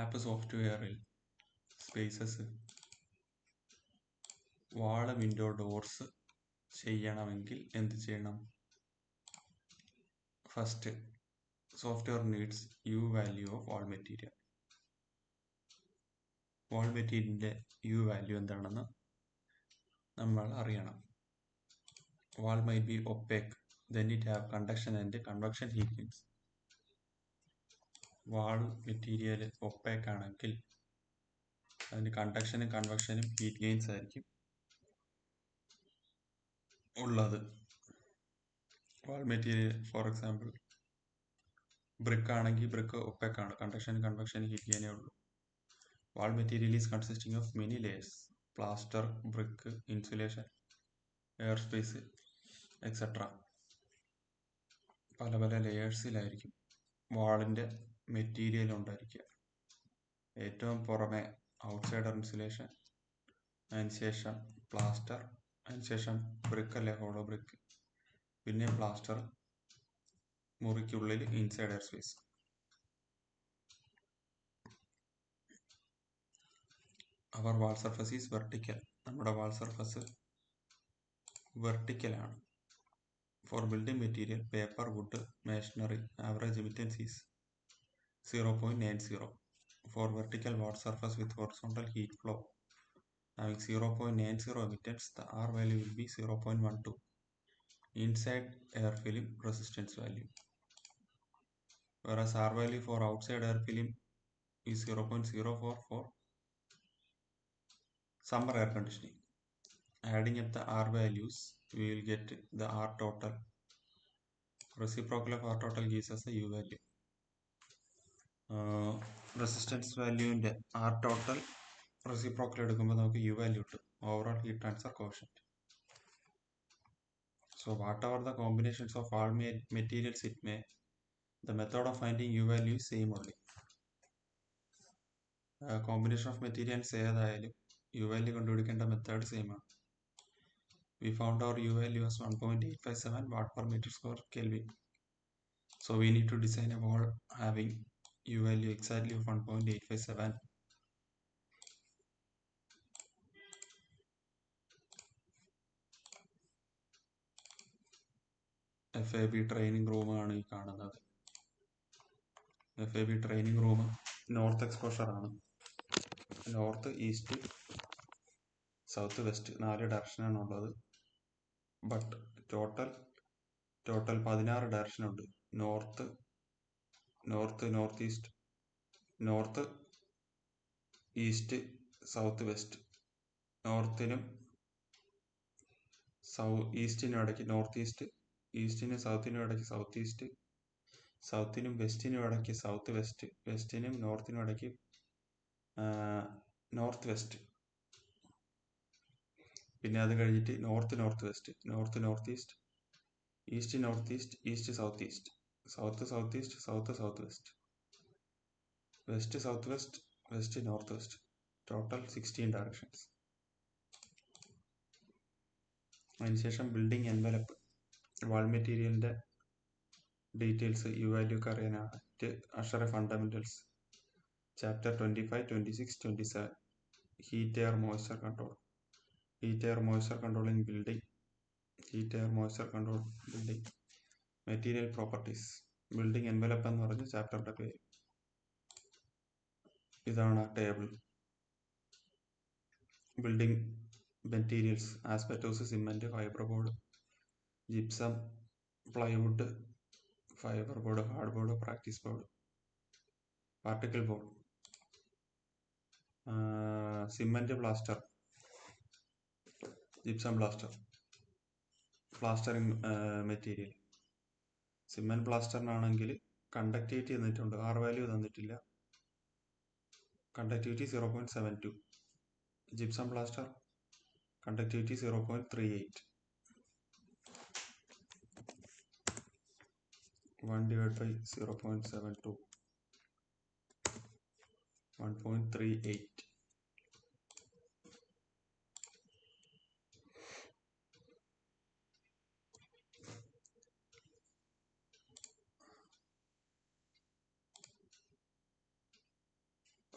App സോഫ്റ്റ്വെയറിൽ spaces വാള് window doors ചെയ്യണമെങ്കിൽ എന്ത് ചെയ്യണം? First, software needs U value of wall material. Wall മെറ്റീരിയലിന്റെ യു വാല്യൂ എന്താണെന്ന് നമ്മൾ അറിയണം. Wall might be opaque, then it have conduction and convection heat gains. Wall material opaque ആണെങ്കിൽ അതിന് കണ്ടക്ഷനും കൺവെക്ഷനും ഹീറ്റ് ഗെയിൻസ് ആയിരിക്കും ഉള്ളത്. Wall material for example brick ആണെങ്കിൽ ബ്രിക്ക് ഒപ്പേക്ക് ആണ്, കണ്ടക്ഷനും കൺവെക്ഷനും ഹീറ്റ് ഗെയിനേ ഉള്ളൂ. Wall material is consisting of many layers: plaster, brick, insulation, air space etcetera. പല പല ലെയേഴ്സിലായിരിക്കും വാളിന്റെ മെറ്റീരിയൽ ഉണ്ടായിരിക്കുക. ഏറ്റവും പുറമെ ഔട്ട്സൈഡർ ഇൻസുലേഷൻ, അതിനുശേഷം പ്ലാസ്റ്റർ, അതിനുശേഷം ബ്രിക്ക് അല്ലെ ഹോളോ ബ്രിക്ക്, പിന്നെ പ്ലാസ്റ്റർ, മുറിക്കുള്ളിൽ inside air space. Our wall surface is vertical. നമ്മുടെ വാൾ സർഫസ് വെർട്ടിക്കലാണ്. For building material paper, wood, masonry, average emittance is 0.90. For vertical wall surface with horizontal heat flow having 0.90 emittance, the R value will be 0.12. Inside air film resistance value. Whereas R value for outside air film is 0.04 for summer air conditioning. Adding up the R values, we will get the R total. Reciprocal of R total gives us the U value. Resistance വാല്യൂവിന്റെ R total reciprocal എടുക്കുമ്പോൾ നമുക്ക് U value കിട്ടും, overall heat transfer coefficient. So whatever the combinations of all materials it may, the method of finding U value is same only. Combination of materials ഏതായാലും U value കണ്ടുപിടിക്കേണ്ട method same ആണ്. We found our U value as 1.857 watt per meter square Kelvin. So we need to design a wall having U value exactly of 1.857. FAB training room ആണ് ഈ കാണുന്നത്. FAB training room north exposure ആണ്. North, east, south, west 4 ഡയറക്ഷനാണ് ഉള്ളത്. But total 16 direction ഉണ്ട്. North, north east, north, east, south, west. നോർത്തിനും ഈസ്റ്റിനും ഇടയ്ക്ക് നോർത്ത് ഈസ്റ്റ്, ഈസ്റ്റിനും സൗത്തിനും ഇടയ്ക്ക് സൗത്ത് ഈസ്റ്റ്, സൗത്തിനും വെസ്റ്റിനും ഇടയ്ക്ക് സൗത്ത് വെസ്റ്റ്, വെസ്റ്റിനും നോർത്തിനും ഇടയ്ക്ക് നോർത്ത് വെസ്റ്റ്. പിന്നെ അത് കഴിഞ്ഞിട്ട് north west, north east, east south east, south east, south west, west south west, west north west. Total 16 directions. അതിനുശേഷം ബിൽഡിംഗ് എൻവലപ്പ്, വാൾ മെറ്റീരിയലിന്റെ ഡീറ്റെയിൽസ് യു വാല്യൂ ഒക്കെ അറിയാനായിട്ട് ASHRAE fundamentals chapter 25, 26, 27. Heat air moisture control, heat air moisture control in building, heat air moisture control building, material properties. Building envelope എന്ന് പറഞ്ഞ ചാപ്റ്ററിന്റെ പേര്. ഇതാണ് table. Building materials: asbestos, cement, fibre board, gypsum, plywood, fibre board, hard board, practice board, particle board, cement plaster, gypsum plaster, plastering material. Cement പ്ലാസ്റ്ററിനാണെങ്കിൽ conductivity തന്നിട്ടുണ്ട്, R value തന്നിട്ടില്ല. Conductivity 0.72. Gypsum plaster conductivity 0.38. 1 divided by 0.72, 1.38.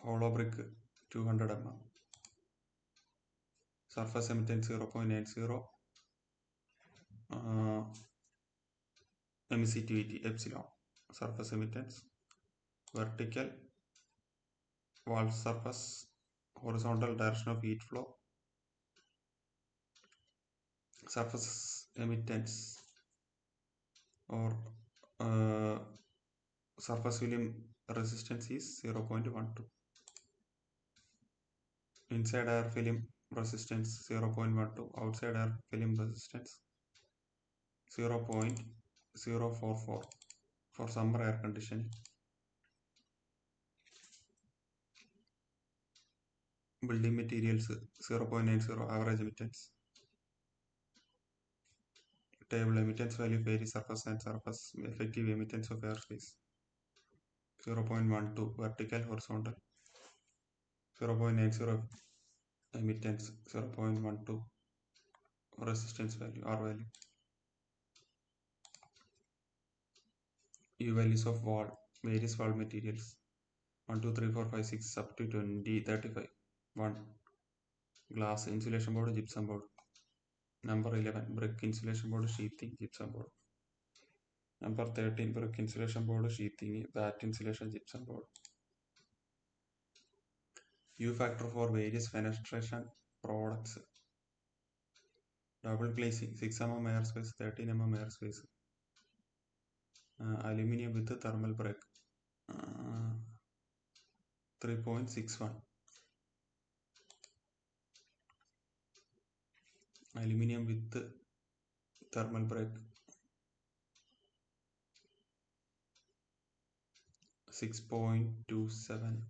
hollow brick 200 mm, surface emittance 0.90, emissivity epsilon, surface emittance, vertical wall surface, horizontal direction of heat flow, surface emittance or surface film resistance is 0.12. Inside air film resistance 0.12, outside air film resistance 0.044 for summer air conditioning. Building materials 0.90, average emittance. Table emittance value varies surface and surface. Effective emittance of airspace 0.12, vertical, horizontal. 0.90 emittance, 0.12 resistance value, R value. U values of wall, various wall materials 1, 2, 3, 4, 5, 6 up to 20, 35. 1. Glass, insulation board, gypsum board. Number 11. Brick, insulation board, sheathing, gypsum board. Number 13. Brick, insulation board, sheathing, batt insulation, gypsum board. U factor for various fenestration products. Double glazing 6 mm airspace, 13 mm airspace. Aluminium with thermal break 3.61. Aluminium with thermal break 6.27.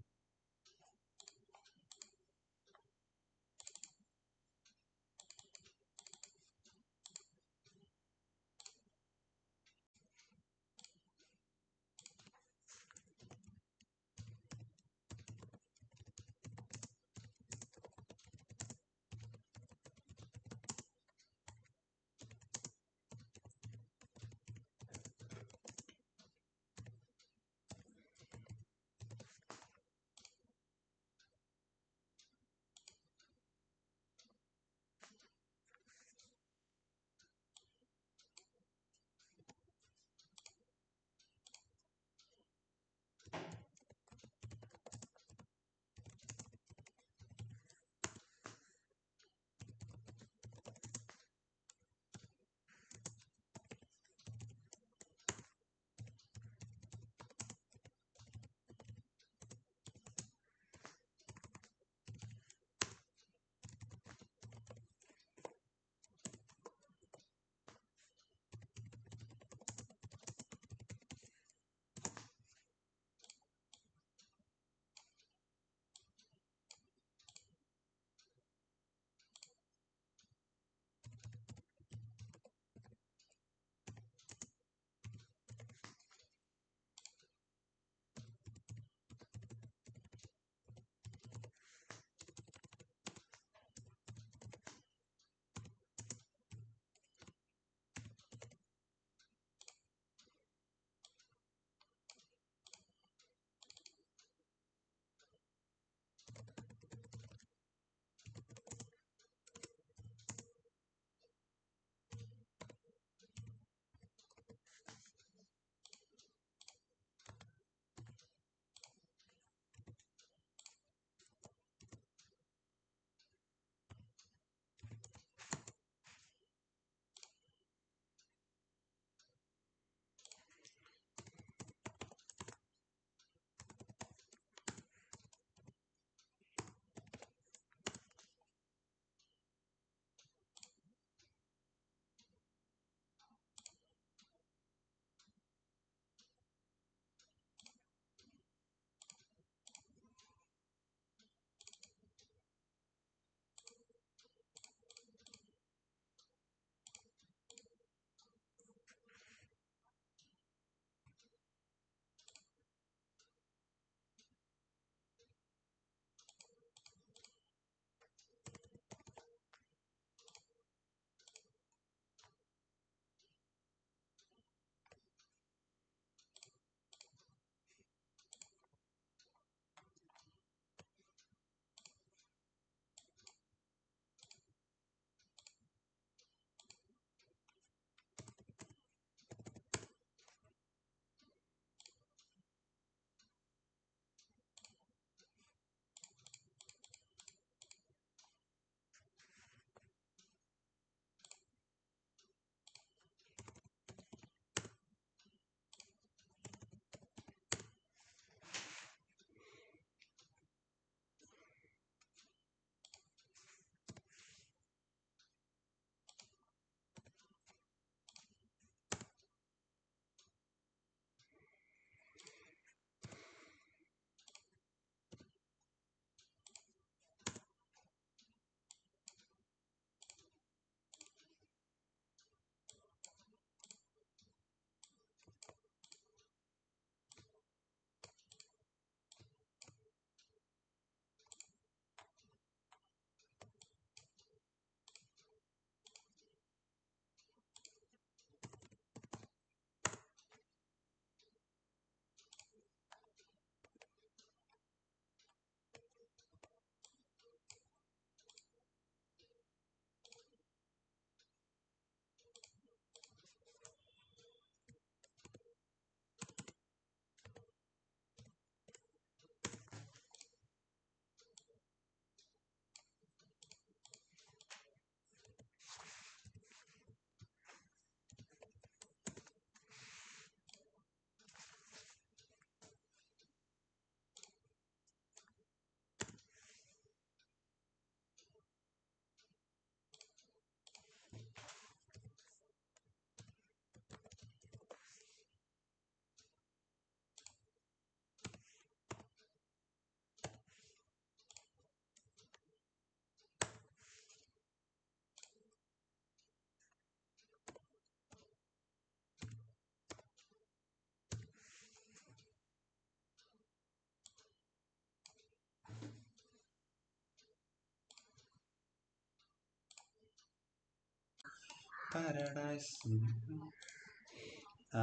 Paradise.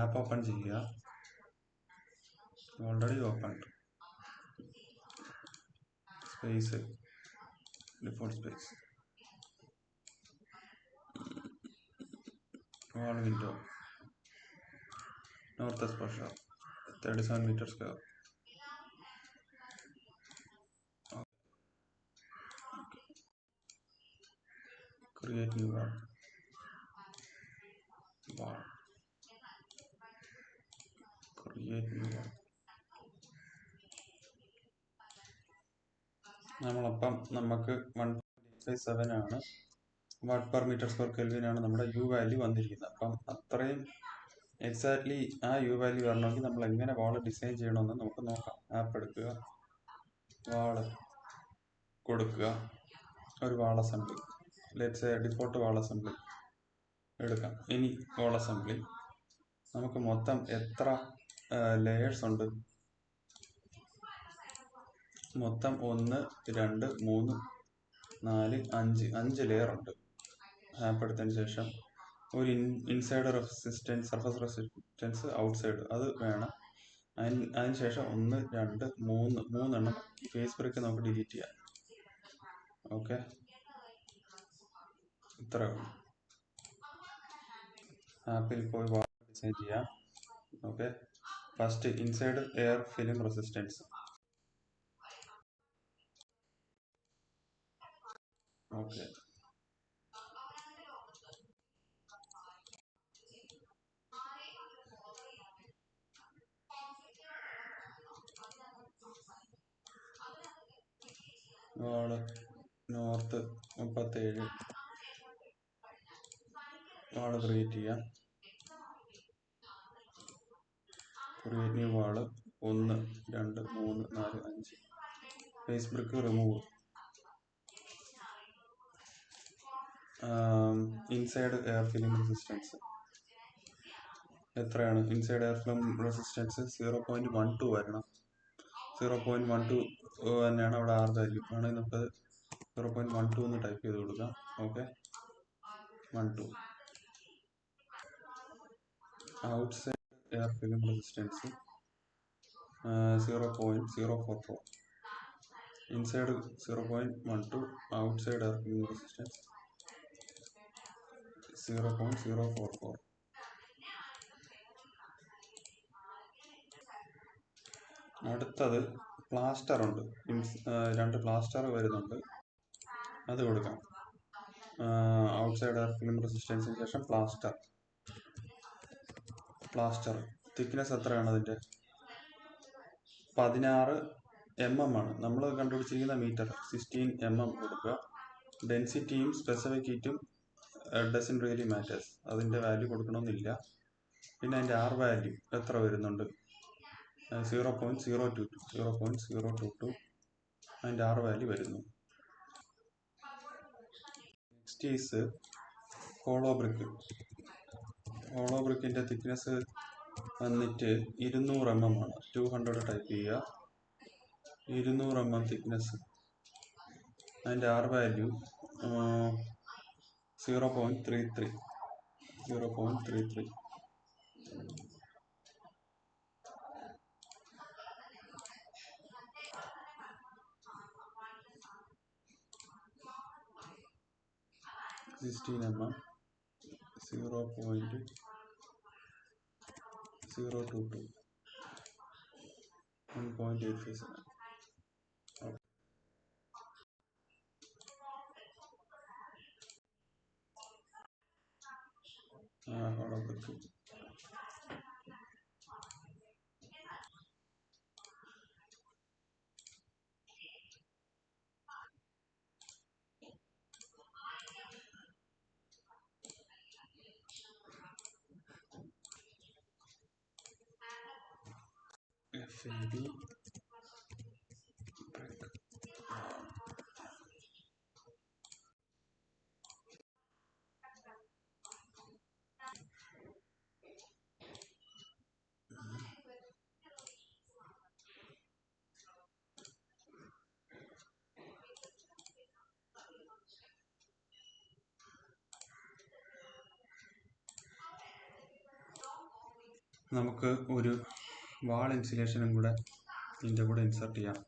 App open ചെയ്യുക. Already open. Space, default space, wall window, north exposure 37 meter square. Create new wall. Create new wall. നമ്മളപ്പം നമുക്ക് 1.57 ആണ് watt per metre square kelvin ആണ് നമ്മുടെ U value വന്നിരിക്കുന്നത്. അപ്പം അത്രയും exactly ആ യു വാല്യൂ വരണമെങ്കിൽ നമ്മൾ എങ്ങനെ വാൾ ഡിസൈൻ ചെയ്യണമെന്ന് നമുക്ക് നോക്കാം. ആപ്പ് എടുക്കുക, വാള് കൊടുക്കുക, ഒരു wall assembly, let's default wall assembly എടുക്കാം. ഇനി വാൾ അസംബ്ലി നമുക്ക് മൊത്തം എത്ര ലെയേഴ്സ് ഉണ്ട്? മൊത്തം 1, 2, 3, 4, 5 ലെയർ ഉണ്ട്. ആപ്പ് എടുത്തതിന് ശേഷം ഒരു inside resistance, surface resistance, outside അത് വേണം. അതിനുശേഷം 1, 2, 3 ഫേസ് ബ്രേക്ക് നമുക്ക് ഡിലീറ്റ് ചെയ്യാം. ഓക്കെ, ഇത്രേ ഉള്ളൂ. ആപ്പിൽ പോയി വാൾ ഡിസൈൻ ചെയ്യാം. Okay, first inside air film resistance. Okay, wall north 37 wall create ചെയ്യാം. Create new wall 1, 2, 3, 4, 5 face brick remove. Inside air film resistance എത്രയാണ്? ഇൻസൈഡ് എയർ ഫിലിം റെസിസ്റ്റൻസ് 0.12 വരണം. 0.12 തന്നെയാണ് അവിടെ ആർ വാല്യൂ. ആണെങ്കിൽ നമുക്ക് 0.12 എന്ന് ടൈപ്പ് ചെയ്ത് കൊടുക്കാം. Okay, 12. Outside air film resistance 0.044. Inside 0.12, outside air film resistance 0.044. അടുത്തത് പ്ലാസ്റ്റർ ഉണ്ട്. 2 പ്ലാസ്റ്റർ വരുന്നുണ്ട്, അത് കൊടുക്കാം. ഔട്ട്സൈഡ് എയർ ഫിലിം റെസിസ്റ്റൻസിന് ശേഷം പ്ലാസ്റ്റർ തിക്നെസ് എത്രയാണ്? അതിൻ്റെ 16 mm ആണ് നമ്മൾ കണ്ടുപിടിച്ചിരിക്കുന്ന മീറ്റർ. 16 mm കൊടുക്കുക. ഡെൻസിറ്റിയും സ്പെസിഫിക് ഹീറ്റും ഡസൻ റിയലി മാറ്റേഴ്സ്, അതിൻ്റെ വാല്യൂ കൊടുക്കണമെന്നില്ല. പിന്നെ അതിൻ്റെ ആർ വാല്യൂ എത്ര വരുന്നുണ്ട്? 0.022 അതിൻ്റെ ആർ വാല്യൂ വരുന്നു. Next is hollow brick. Hollow ബ്രിക്കിൻ്റെ തിക്നെസ് വന്നിട്ട് 200 mm ആണ്. 200 ടൈപ്പ് ചെയ്യുക. 200 mm തിക്നെസ്. അതിൻ്റെ R value 0.33. 0.33. mm 0.022 1.857. Hollow brick FAB നമുക്ക് ഒരു വാൾ ഇൻസുലേഷനും കൂടെ ഇതിൻ്റെ കൂടെ ഇൻസർട്ട് ചെയ്യാം.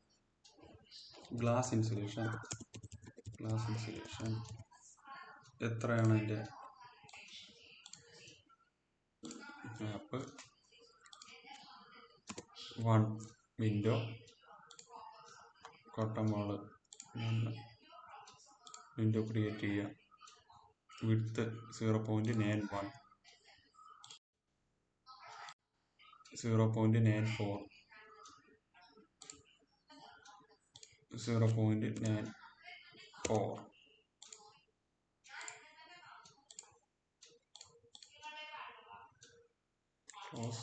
ഗ്ലാസ് ഇൻസുലേഷൻ എത്രയാണ് അതിൻ്റെ മാപ്പ്? 1 വിൻഡോ കോട്ടൺ വാള് വിൻഡോ ക്രിയേറ്റ് ചെയ്യുക. Width 0.91 0.94 0.94 close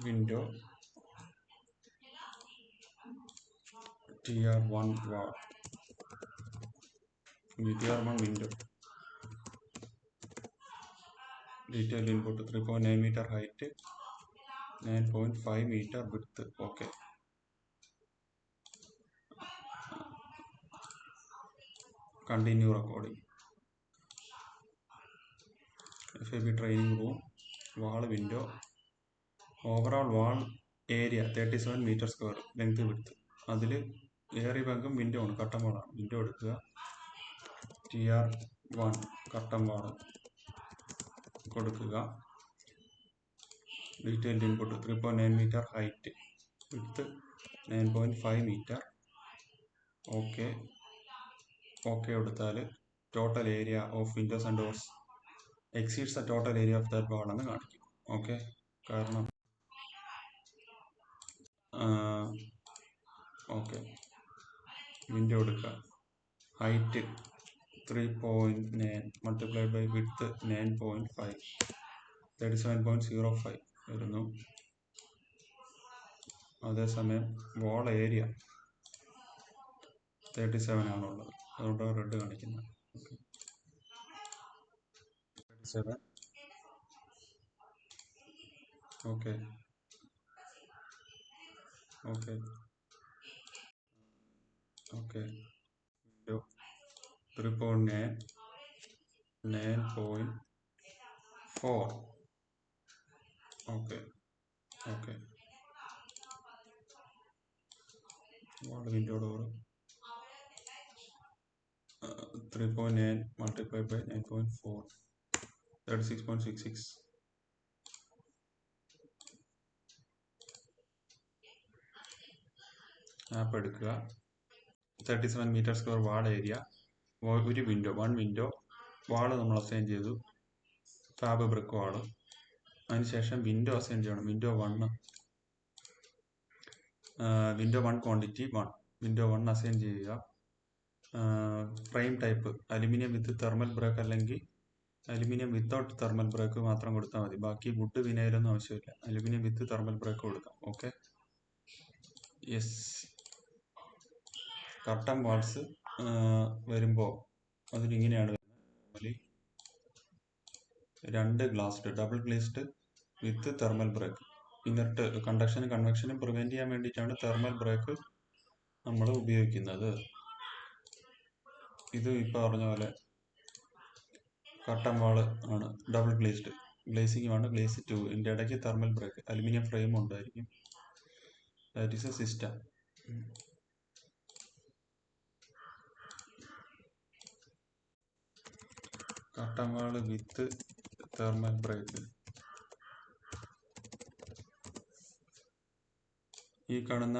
window TR1 wall TR1 window detailed input 3.9 meter height 9.5 meter width. Okay, continue recording. FAB training room wall window overall wall area 37 meter square length width. അതിൽ ഏറിയ ഭാഗം window ആണ്, കട്ടൻ വാളാണ്. Window എടുക്കുക. TR1 curtain wall കൊടുക്കുക. Detailed input 3.9 meter height width 9.5 meter. Okay കൊടുത്താൽ total area of windows and doors exceeds the total area of that wall എന്ന് കാണിക്കും. ഓക്കെ, കാരണം ഓക്കെ വിൻഡോ എടുക്കുക. ഹൈറ്റ് 3.9 മൾട്ടിപ്ലൈഡ് ബൈ വിഡ്ത്ത് 9.5 37.05 വരുന്നു. അതേസമയം വാൾ area 37 ആണുള്ളത്, അതുകൊണ്ട് റെഡ് കാണിക്കുന്നത്. 37. Okay 3.9 9.4. Okay wall window door 3.9 multiplied by 9.4 36.66. ആപ്പ് എടുക്കുക. 37 meter square വാൾ ഏരിയ, ഒരു വിൻഡോ 1 വിൻഡോ വാള് നമ്മൾ അസൈൻ ചെയ്തു, ഫാബ് ബ്രിക്ക് വാള്. അതിനുശേഷം വിൻഡോ അസൈൻ ചെയ്യണം. വിൻഡോ 1 ക്വാണ്ടിറ്റി 1 വിൻഡോ 1 അസൈൻ ചെയ്യുക. Frame type aluminium with thermal break അല്ലെങ്കിൽ അലുമിനിയം വിത്തൗട്ട് തെർമൽ ബ്രേക്ക് മാത്രം കൊടുത്താൽ മതി. ബാക്കി വുഡ് വിനൈലൊന്നും ആവശ്യമില്ല. അലുമിനിയം വിത്ത് തെർമൽ ബ്രേക്ക് കൊടുക്കാം. Okay, yes. കട്ടൻ വാൾസ് വരുമ്പോൾ അതിനിങ്ങനെയാണ് വരുന്നത്. 2 glassed double glazed with thermal break. ഇന്നർട്ട് കണ്ടക്ഷനും കൺവെക്ഷനും പ്രിവെന്റ് ചെയ്യാൻ വേണ്ടിയിട്ടാണ് തെർമൽ ബ്രേക്ക് നമ്മൾ ഉപയോഗിക്കുന്നത്. ഇത് ഇപ്പോൾ പറഞ്ഞ പോലെ കട്ടൻ വാള് ആണ്, ഡബിൾ ഗ്ലേസ്ഡ്. ഗ്ലേസിംഗുമാണ് ഗ്ലേസ് 2. ഇതിൻ്റെ ഇടയ്ക്ക് തെർമൽ ബ്രേക്ക് അലുമിനിയം ഫ്രെയിം ഉണ്ടായിരിക്കും. That is A system. കട്ടൻ വാള് വിത്ത് തെർമൽ ബ്രേക്ക്. ഈ കാണുന്ന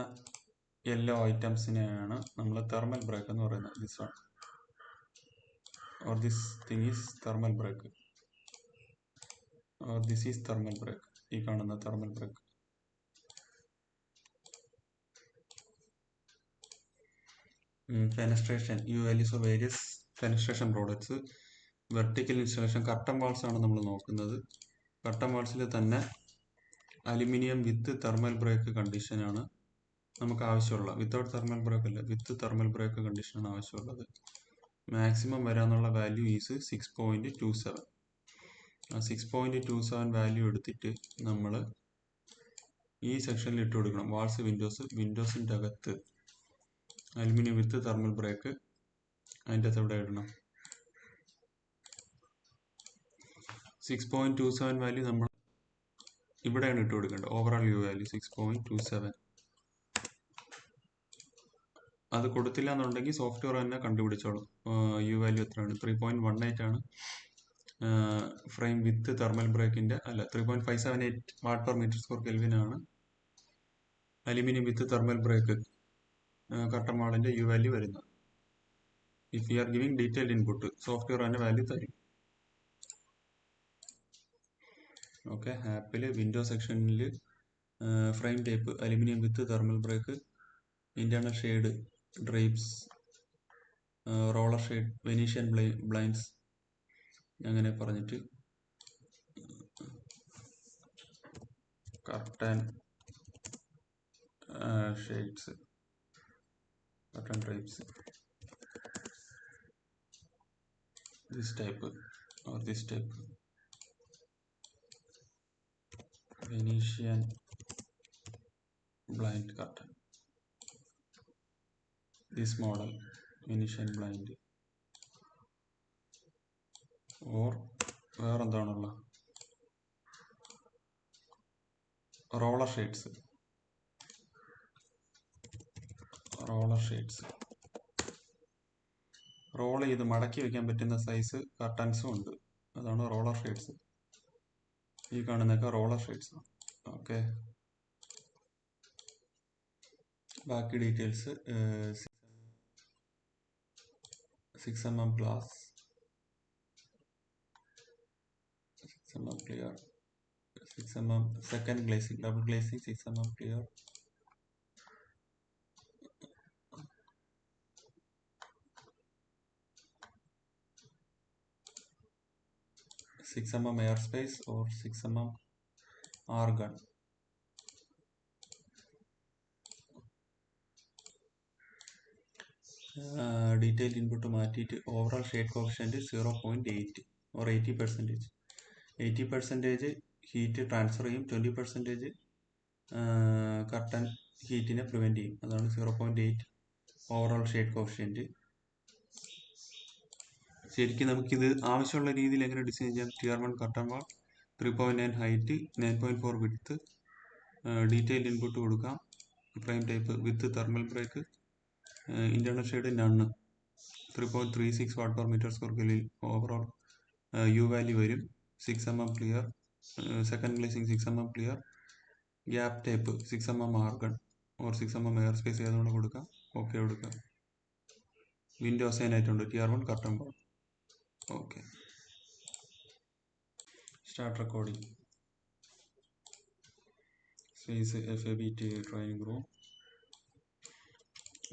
യെല്ലോ ഐറ്റംസിനെയാണ് നമ്മൾ തെർമൽ ബ്രേക്ക് എന്ന് പറയുന്നത്. This one or this thing is thermal brake or this is thermal brake. ഈ കാണുന്ന thermal brake. ഫെനസ്ട്രേഷൻ values of various fenestration products. Vertical installation കട്ടൻ walls ആണ് നമ്മൾ നോക്കുന്നത്. കട്ടൻ വാൾസിൽ തന്നെ അലുമിനിയം വിത്ത് തെർമൽ ബ്രേക്ക് കണ്ടീഷനാണ് നമുക്ക് ആവശ്യമുള്ള. വിത്തൗട്ട് തെർമൽ ബ്രേക്ക് അല്ല, വിത്ത് തെർമൽ ബ്രേക്ക് കണ്ടീഷനാണ് ആവശ്യമുള്ളത്. മാക്സിമം വരാനുള്ള വാല്യൂ ഈസ് 6.27. ആ 6.27 വാല്യൂ എടുത്തിട്ട് നമ്മൾ ഈ സെക്ഷനിൽ ഇട്ട് കൊടുക്കണം. വാൾസ് വിൻഡോസിൻ്റെ അകത്ത് അലുമിനിയം വിത്ത് തെർമൽ ബ്രേക്ക് അതിൻ്റെ അകത്ത് എവിടെ ഇടണം? 6.27 വാല്യൂ നമ്മൾ ഇവിടെയാണ് ഇട്ട് കൊടുക്കേണ്ടത്. Overall U value 6.27. അത് കൊടുത്തില്ല എന്നുണ്ടെങ്കിൽ സോഫ്റ്റ്വെയർ തന്നെ കണ്ടുപിടിച്ചോളും യു വാല്യൂ എത്രയാണ്. 3.18 ആണ് ഫ്രെയിം വിത്ത് തെർമൽ ബ്രേക്കിന്റെ, അല്ല 3.578 watt per metre square kelvin ആണ് aluminium with thermal break curtain വാളിന്റെ യു വാല്യൂ വരുന്നത്. If you are giving detailed input, software തന്നെ വാല്യൂ തരും. ഓക്കെ, ആപ്പിൽ വിൻഡോ സെക്ഷനിൽ frame type aluminium with thermal break, internal shade drapes, roller shade, Venetian blinds, അങ്ങനെ പറഞ്ഞിട്ട് curtain shades, curtain drapes, this type or this type, Venetian blind curtain, this model Venetian blind, or വേറെന്താണുള്ള roller shades, roll ചെയ്ത് മടക്കി വെക്കാൻ പറ്റുന്ന size കർട്ടൻസും ഉണ്ട്. അതാണ് roller shades. ഈ കാണുന്നൊക്കെ റോളർ ഷെയ്ഡ്സ്. ഓക്കെ, ബാക്കി details 6mm glass, 6mm clear, 6mm second glazing, double glazing, 6mm clear, (6mm air space or 6mm argon. Detail input മാറ്റിയിട്ട് overall shade coefficient 0.8 or 80%. 80% heat transfer ചെയ്യും, 20% curtain ഹീറ്റിനെ prevent ചെയ്യും. അതാണ് 0.8 overall shade coefficient. ശരിക്കും നമുക്കിത് ആവശ്യമുള്ള രീതിയിൽ എങ്ങനെ design ചെയ്യാം? Tier 1 curtain wall, 3.9 height, 9.4 width, detail input കൊടുക്കാം, frame type with thermal break, internal shade none, 3.36 watt per metre square kelvin overall U value വരും, 6mm clear, second glazing 6mm clear, gap type 6mm argon or 6mm air space ഏതുകൊണ്ട് കൊടുക്കാം, okay കൊടുക്കാം. Window assign ആയിട്ടുണ്ട്, Tier 1 curtain wall. Okay, start recording. Space FABT training room,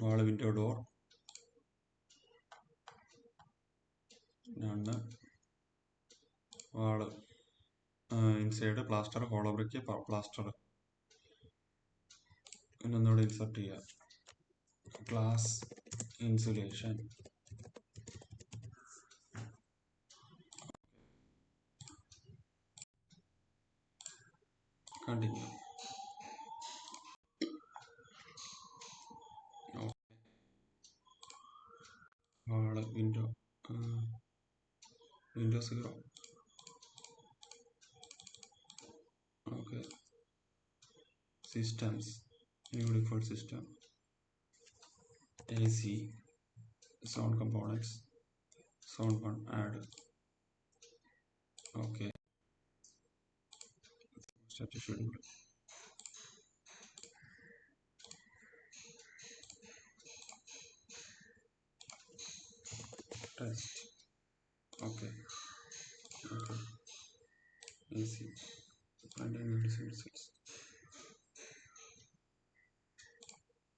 wall window door, none, wall inside plaster, hollow brick plaster. ഒന്നുകൂടെ insert ചെയ്യാം, glass insulation. Continue. Wall window 0. Okay, systems, new default system, AC, sound components, sound 1 add. Okay, start schedule. Test. Okay, AC and then results.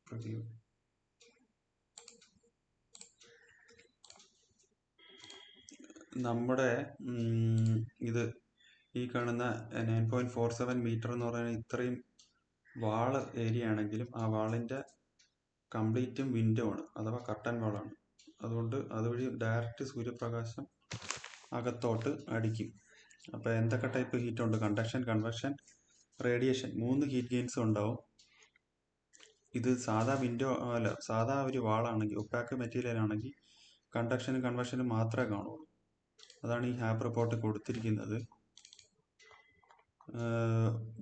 Preview. നമ്മുടെ ഇത് ഈ കാണുന്ന 9.47 metre എന്ന് പറയുന്ന ഇത്രയും വാള് area ആണെങ്കിലും ആ വാളിന്റെ കംപ്ലീറ്റും വിൻഡോ ആണ്, അഥവാ കർട്ടൻ വാളാണ്. അതുകൊണ്ട് അതുവഴി ഡയറക്റ്റ് സൂര്യപ്രകാശം അകത്തോട്ട് അടിക്കും. അപ്പോൾ എന്തൊക്കെ ടൈപ്പ് ഹീറ്റ് ഉണ്ട്? Conduction, convection, radiation, 3 heat gains ഉണ്ടാവും. ഇത് സാധാ വിൻഡോ അല്ല, സാധാ ഒരു വാളാണെങ്കിൽ, ഒപ്പാക്ക് മെറ്റീരിയൽ ആണെങ്കിൽ കണ്ടക്ഷനും കൺവെക്ഷനും മാത്രമേ കാണുള്ളൂ. അതാണ് ഈ ഹാപ്പ് റിപ്പോർട്ട് കൊടുത്തിരിക്കുന്നത്.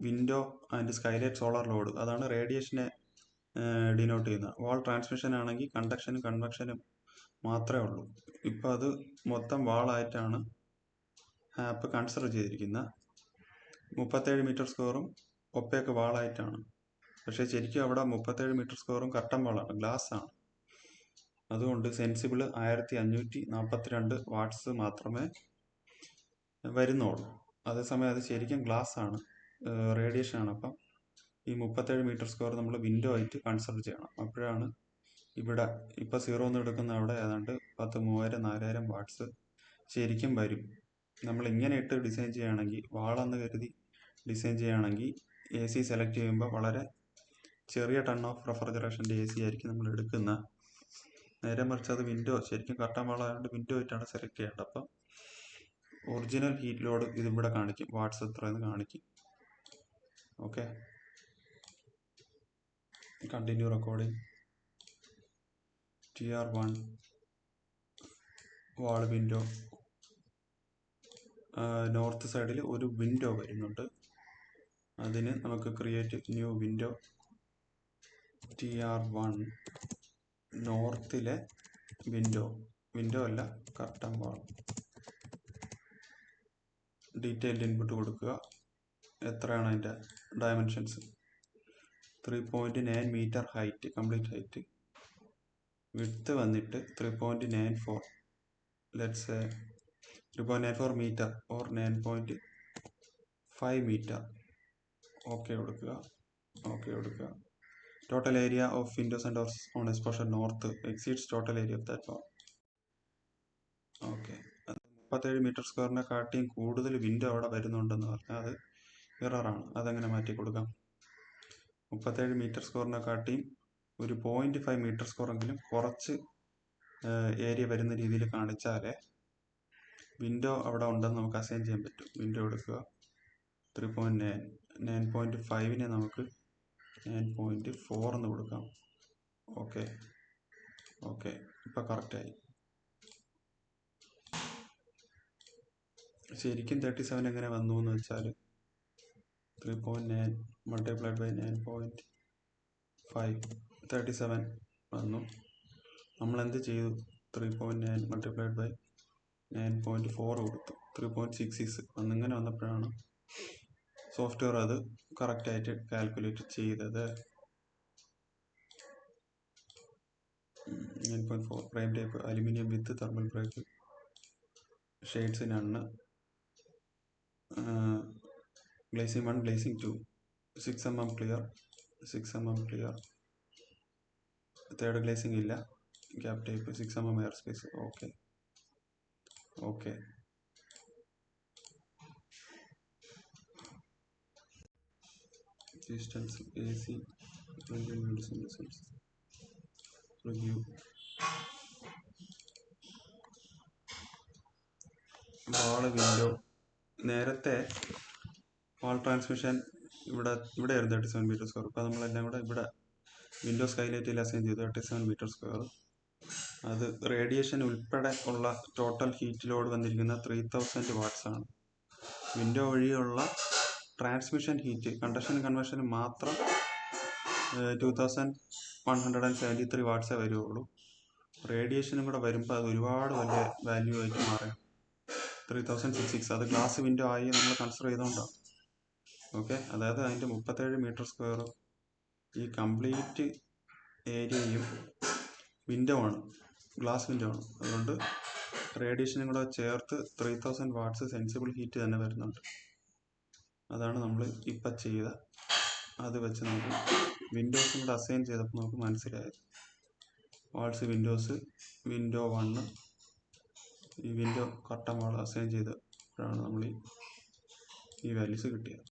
Window and skylight solar load, അതാണ് റേഡിയേഷനെ ഡിനോട്ട് ചെയ്യുന്നത്. വാൾ ട്രാൻസ്മിഷൻ ആണെങ്കിൽ കണ്ടക്ഷനും കൺവെക്ഷനും മാത്രമേ ഉള്ളൂ. ഇപ്പം അത് മൊത്തം വാളായിട്ടാണ് ആപ്പ് കൺസിഡർ ചെയ്തിരിക്കുന്നത്. 37 മീറ്റർ സ്ക്വയറും ഒപ്പേക്ക് വാളായിട്ടാണ്. പക്ഷേ ശരിക്കും അവിടെ 37 മീറ്റർ സ്ക്വയറും കർട്ടൻ വാളാണ്, ഗ്ലാസ് ആണ്. അതുകൊണ്ട് സെൻസിബിൾ 1542 വാട്ട്സ് മാത്രമേ വരുന്നുള്ളൂ. അതേസമയം അത് ശരിക്കും ഗ്ലാസ് ആണ്, റേഡിയേഷൻ ആണ്. അപ്പം ഈ 37 മീറ്റർ സ്ക്വയർ നമ്മൾ വിൻഡോ ആയിട്ട് കൺസിഡർ ചെയ്യണം. അപ്പോഴാണ് ഇവിടെ ഇപ്പം 0 എന്ന് എടുക്കുന്ന അവിടെ ഏതാണ്ട് 3000-4000 വാട്ട്സ് ശരിക്കും വരും. നമ്മൾ ഇങ്ങനെ ഇട്ട് ഡിസൈൻ ചെയ്യുകയാണെങ്കിൽ, വാളെന്ന് കരുതി ഡിസൈൻ ചെയ്യുകയാണെങ്കിൽ AC സെലക്ട് ചെയ്യുമ്പോൾ വളരെ ചെറിയ ടൺ ഓഫ് റെഫ്രിജറേഷൻ്റെ AC ആയിരിക്കും നമ്മൾ എടുക്കുന്ന. നേരെ മറിച്ച് അത് വിൻഡോ, ശരിക്കും കർട്ടൻ വാളായതുകൊണ്ട് വിൻഡോ ആയിട്ടാണ് സെലക്ട് ചെയ്യേണ്ടത്. അപ്പം ഒറിജിനൽ ഹീറ്റ് ലോഡ് ഇതിവിടെ കാണിക്കും, വാട്ട്സ് എത്രയെന്ന് കാണിക്കും. Okay, continue recording. TR1 wall window, north സൈഡിൽ ഒരു വിൻഡോ വരുന്നുണ്ട്. അതിന് നമുക്ക് ക്രിയേറ്റ് ന്യൂ വിൻഡോ. TR1 നോർത്തിലെ വിൻഡോ അല്ല, കർട്ടൻ വാൾ. ഡീറ്റെയിൽഡ് ഇൻപുട്ട് കൊടുക്കുക. എത്രയാണ് അതിൻ്റെ dimensions? 3.9 metre height, complete height. Width വന്നിട്ട് 3.94, let's 3.94 metre or 9.5 metre. Okay കൊടുക്കുക. Total area of windows and doors on exposure north exceeds total area of that wall. Okay, 37 metre സ്ക്വയറിനെ കാട്ടിയും കൂടുതൽ window അവിടെ വരുന്നുണ്ടെന്ന് പറഞ്ഞാൽ അത് എററാണ്. അതെങ്ങനെ മാറ്റി കൊടുക്കാം? 37 മീറ്റർ സ്ക്വയറിനെ കാട്ടിയും ഒരു 0.5 മീറ്റർ സ്ക്വയറെങ്കിലും കുറച്ച് ഏരിയ വരുന്ന രീതിയിൽ കാണിച്ചാലേ വിൻഡോ അവിടെ ഉണ്ടെന്ന് നമുക്ക് അസൈൻ ചെയ്യാൻ പറ്റും. വിൻഡോ എടുക്കുക. 3.9, 9.5നെ നമുക്ക് 9.4 എന്ന് കൊടുക്കാം. ഓക്കെ, ഇപ്പം കറക്റ്റായി. ശരിക്കും 37 എങ്ങനെ വന്നു എന്ന് വെച്ചാൽ 3.9 മൾട്ടിപ്ലൈഡ് ബൈ 9.5, 37 വന്നു. നമ്മൾ എന്ത് ചെയ്തു? 3.9 മൾട്ടിപ്ലൈഡ് ബൈ 9.4 കൊടുത്തു, 3.66 എന്നിങ്ങനെ വന്നപ്പോഴാണ് സോഫ്റ്റ്വെയർ അത് കറക്റ്റായിട്ട് കാൽക്കുലേറ്റ് ചെയ്തത്. 9.4 frame type aluminium with thermal break, shades none, glazing 1, glazing 2, 6 mm clear, 6 mm clear. Third glazing ഇല്ല, gap type, 6 mm air space. Okay. Distance AC review. Wall window, നേരത്തെ wall transmission ഇവിടെ ആയിരുന്നു 37 metre square. ഇപ്പോൾ നമ്മളെല്ലാം കൂടെ ഇവിടെ window സ്കൈലൈറ്റിൽ assign ചെയ്തു 37 metre square. അത് റേഡിയേഷൻ ഉൾപ്പെടെ ഉള്ള ടോട്ടൽ ഹീറ്റ് ലോഡ് വന്നിരിക്കുന്ന 3000 വാട്ട്സ് ആണ്. വിൻഡോ വഴിയുള്ള ട്രാൻസ്മിഷൻ ഹീറ്റ്, കണ്ടക്ഷനും കൺവെക്ഷനും മാത്രം 2173 വാട്ട്സേ വരുള്ളൂ. റേഡിയേഷനും കൂടെ വരുമ്പോൾ അത് ഒരുപാട് വലിയ വാല്യൂ ആയിട്ട് മാറും. 3066, അത് ഗ്ലാസ് വിൻഡോ ആയി നമ്മൾ കൺസിഡർ ചെയ്തുകൊണ്ടാണ്. ഓക്കെ, അതായത് അതിൻ്റെ 37 മീറ്റർ സ്ക്വയർ ഈ കംപ്ലീറ്റ് ഏരിയയും വിൻഡോ ആണ്, ഗ്ലാസ് വിൻഡോ ആണ്. അതുകൊണ്ട് റേഡിയേഷനും കൂടെ ചേർത്ത് 3000 വാട്ട്സ് സെൻസിബിൾ ഹീറ്റ് തന്നെ വരുന്നുണ്ട്. അതാണ് നമ്മൾ ഇപ്പം ചെയ്ത. അത് വെച്ച് നമുക്ക് വിൻഡോസും കൂടെ അസൈൻ ചെയ്തപ്പോൾ നമുക്ക് മനസ്സിലായത് വാൾസ് വിൻഡോ 1 ഈ വിൻഡോ കർട്ടൻ വാൾ അസൈൻ ചെയ്തപ്പോഴാണ് നമ്മൾ ഈ വാല്യൂസ് കിട്ടിയത്.